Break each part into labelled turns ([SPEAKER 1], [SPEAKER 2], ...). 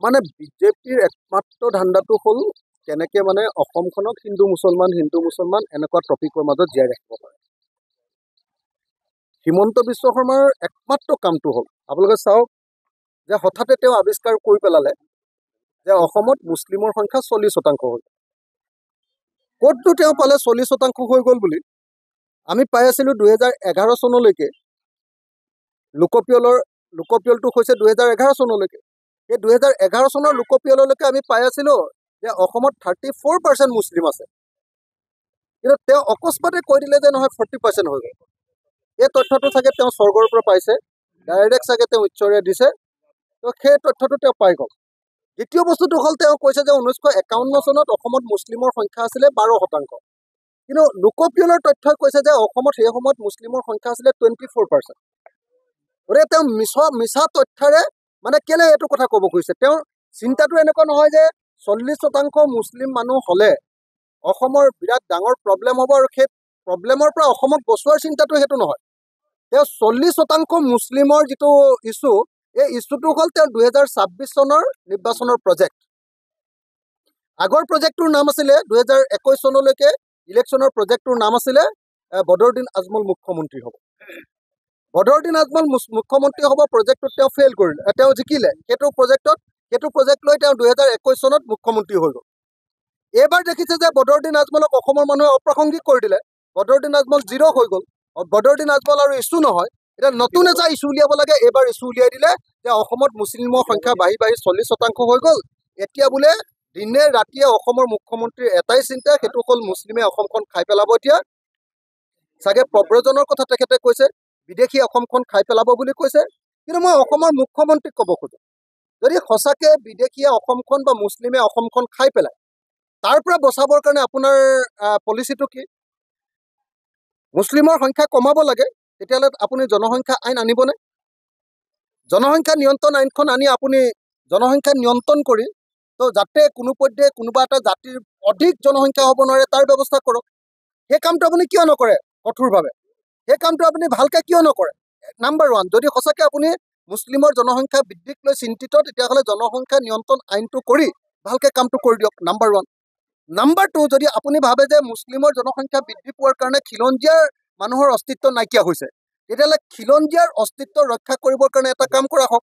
[SPEAKER 1] মানে বিজেপিৰ একমাত্ৰ ধান্দাটো হ'ল কেনেকে মানে অসমখনক হিন্দু মুছলমান এনেকুৱা টপিকৰ মাজত জীয়াই ৰাখিব পাৰে। হিমন্ত বিশ্ব শৰ্মাৰ একমাত্ৰ কামটো হ'ল আপোনালোকে চাওক যে হঠাতে তেওঁ আৱিষ্কাৰ কৰি পেলালে যে অসমত মুছলিমৰ সংখ্যা 40% হ'ল। ক'তনো তেওঁ পালে 40% হৈ গ'ল বুলি? আমি পাই আছিলোঁ 2011 চনলৈকে, লোকপিয়লটো হৈছে 2011 চনলৈকে। এই 2011 চনৰ লোকপিয়ললৈকে আমি পাই আছিলোঁ যে অসমত 34% মুছলিম আছে, কিন্তু তেওঁ অকস্মাতে কৈ দিলে যে নহয় 40% হৈ গ'ল। এই তথ্যটো চাগে তেওঁ স্বৰ্গৰ পৰা পাইছে, ডাইৰেক্ট চাগে তেওঁ ঈশ্বৰে দিছে, তো সেই তথ্যটো তেওঁ পাই গ'ল। দ্বিতীয় বস্তুটো হ'ল তেওঁ কৈছে যে 1951 চনত অসমত মুছলিমৰ সংখ্যা আছিলে 12%, কিন্তু লোকপিয়লৰ তথ্যই কৈছে যে অসমত সেই সময়ত মুছলিমৰ সংখ্যা আছিলে 24%। গতিকে তেওঁ মিছা তথ্যৰে মানে কেলে এইটো কথা ক'ব খুজিছে? তেওঁৰ চিন্তাটো এনেকুৱা নহয় যে 40% মুছলিম মানুহ হ'লে অসমৰ বিৰাট ডাঙৰ প্ৰব্লেম হ'ব আৰু সেই প্ৰব্লেমৰ পৰা অসমক বচোৱাৰ চিন্তাটো সেইটো নহয়। তেওঁ 40% মুছলিমৰ যিটো ইছ্যু, এই ইছ্যুটো হ'ল তেওঁ 2026 চনৰ নিৰ্বাচনৰ প্ৰজেক্ট। আগৰ প্ৰজেক্টটোৰ নাম আছিলে 2021 চনলৈকে ইলেকশ্যনৰ প্ৰজেক্টটোৰ নাম আছিলে বদৰুদ্দিন আজমল মুখ্যমন্ত্ৰী হ'ব। বদৰুদ্দিন আজমল মুখ্যমন্ত্ৰী হ'ব প্ৰজেক্টটোত তেওঁ ফেইল কৰিলে, তেওঁ জিকিলে। সেইটো প্ৰজেক্ট লৈ তেওঁ 2021 চনত মুখ্যমন্ত্ৰী হৈ গ'ল। এইবাৰ দেখিছে যে বদৰুদ্দিন আজমলক অসমৰ মানুহে অপ্ৰাসংগিক কৰি দিলে, বদৰুদ্দিন আজমল 0 হৈ গ'ল। বদৰুদ্দিন আজমল আৰু ইছ্যু নহয়, এতিয়া নতুন এটা ইছ্যু উলিয়াব লাগে। এইবাৰ ইছ্যু উলিয়াই দিলে যে অসমত মুছলিমৰ সংখ্যা বাঢ়ি 40% হৈ গ'ল। এতিয়া বোলে দিনে ৰাতিয়ে অসমৰ মুখ্যমন্ত্ৰীৰ এটাই চিন্তা, সেইটো হ'ল মুছলিমে অসমখন খাই পেলাব। এতিয়া চাগে প্ৰব্ৰজনৰ কথা তেখেতে কৈছে, বিদেশী অসমখন খাই পেলাব বুলি কৈছে। কিন্তু মই অসমৰ মুখ্যমন্ত্ৰীক ক'ব খোজোঁ, যদি সঁচাকৈ বিদেশীয়ে অসমখন বা মুছলিমে অসমখন খাই পেলায়, তাৰ পৰা বচাবৰ কাৰণে আপোনাৰ পলিচিটো কি? মুছলিমৰ সংখ্যা কমাব লাগে, তেতিয়াহ'লে আপুনি জনসংখ্যা আইন আনিবনে? জনসংখ্যা নিয়ন্ত্ৰণ আইনখন আনি আপুনি জনসংখ্যা নিয়ন্ত্ৰণ কৰি তো যাতে কোনোবা এটা জাতিৰ অধিক জনসংখ্যা হ'ব নোৱাৰে তাৰ ব্যৱস্থা কৰক। সেই কামটো আপুনি কিয় নকৰে কঠোৰভাৱে? সেই কামটো আপুনি ভালকৈ কিয় নকৰে? নাম্বাৰ 1, যদি সঁচাকৈ আপুনি মুছলিমৰ জনসংখ্যা বৃদ্ধিক লৈ চিন্তিত, তেতিয়াহ'লে জনসংখ্যা নিয়ন্ত্ৰণ আইনটো কৰি ভালকৈ কামটো কৰি দিয়ক, নাম্বাৰ 1। নাম্বাৰ 2, যদি আপুনি ভাবে যে মুছলিমৰ জনসংখ্যা বৃদ্ধি পোৱাৰ কাৰণে খিলঞ্জীয়াৰ মানুহৰ অস্তিত্ব নাইকিয়া হৈছে, তেতিয়াহ'লে খিলঞ্জীয়াৰ অস্তিত্ব ৰক্ষা কৰিবৰ কাৰণে এটা কাম কৰা হওক।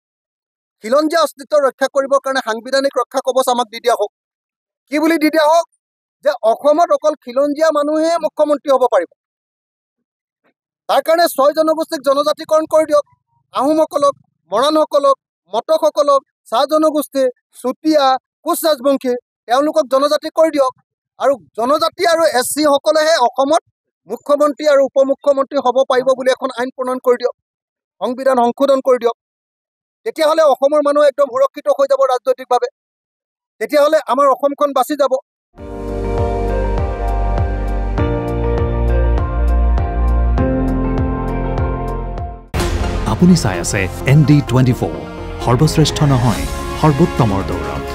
[SPEAKER 1] খিলঞ্জীয়া অস্তিত্ব ৰক্ষা কৰিবৰ কাৰণে সাংবিধানিক ৰক্ষা কবচ আমাক দি দিয়া হওক। কি বুলি দি দিয়া হওক? যে অসমত অকল খিলঞ্জীয়া মানুহে মুখ্যমন্ত্ৰী হ'ব পাৰিব। তাৰ কাৰণে 6 জনগোষ্ঠীক জনজাতিকৰণ কৰি দিয়ক। আহোমসকলক, মৰাণসকলক, মটকসকলক, চাহ জনগোষ্ঠী, চুতীয়া, কোচ ৰাজবংশী, তেওঁলোকক জনজাতি কৰি দিয়ক। আৰু জনজাতি আৰু SC সকলেহে অসমত মুখ্যমন্ত্ৰী আৰু উপ মুখ্যমন্ত্ৰী হ'ব পাৰিব বুলি এখন আইন প্ৰণয়ন কৰি দিয়ক, সংবিধান সংশোধন কৰি দিয়ক। তেতিয়াহ'লে অসমৰ মানুহ একদম সুৰক্ষিত হৈ যাব ৰাজনৈতিকভাৱে। তেতিয়াহ'লে আমাৰ অসমখন বাচি যাব।
[SPEAKER 2] আপুনি চাই আছে ND24, সৰ্বশ্ৰেষ্ঠ নহয় সৰ্বোত্তমৰ দৌৰত।